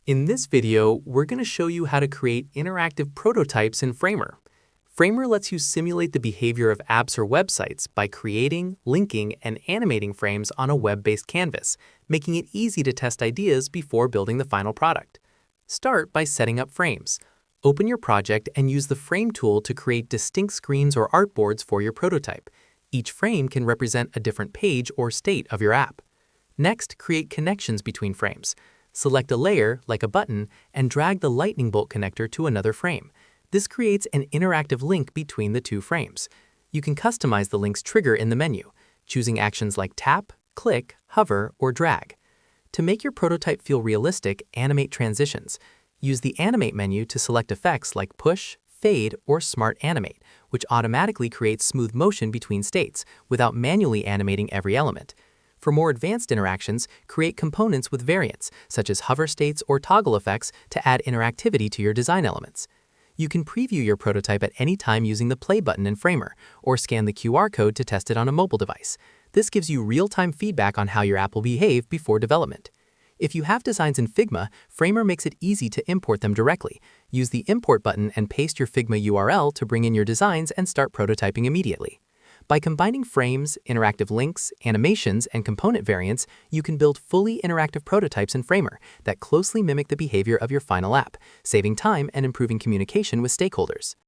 In this video, we're going to show you how to create interactive prototypes in Framer. Framer lets you simulate the behavior of apps or websites by creating, linking, and animating frames on a web-based canvas, making it easy to test ideas before building the final product. Start by setting up frames. Open your project and use the Frame tool to create distinct screens or artboards for your prototype. Each frame can represent a different page or state of your app. Next, create connections between frames. Select a layer, like a button, and drag the lightning bolt connector to another frame. This creates an interactive link between the two frames. You can customize the link's trigger in the menu, choosing actions like tap, click, hover, or drag. To make your prototype feel realistic, animate transitions. Use the Animate menu to select effects like push, fade, or smart animate, which automatically creates smooth motion between states without manually animating every element. For more advanced interactions, create components with variants, such as hover states or toggle effects, to add interactivity to your design elements. You can preview your prototype at any time using the play button in Framer, or scan the QR code to test it on a mobile device. This gives you real-time feedback on how your app will behave before development. If you have designs in Figma, Framer makes it easy to import them directly. Use the Import button and paste your Figma URL to bring in your designs and start prototyping immediately. By combining frames, interactive links, animations, and component variants, you can build fully interactive prototypes in Framer that closely mimic the behavior of your final app, saving time and improving communication with stakeholders.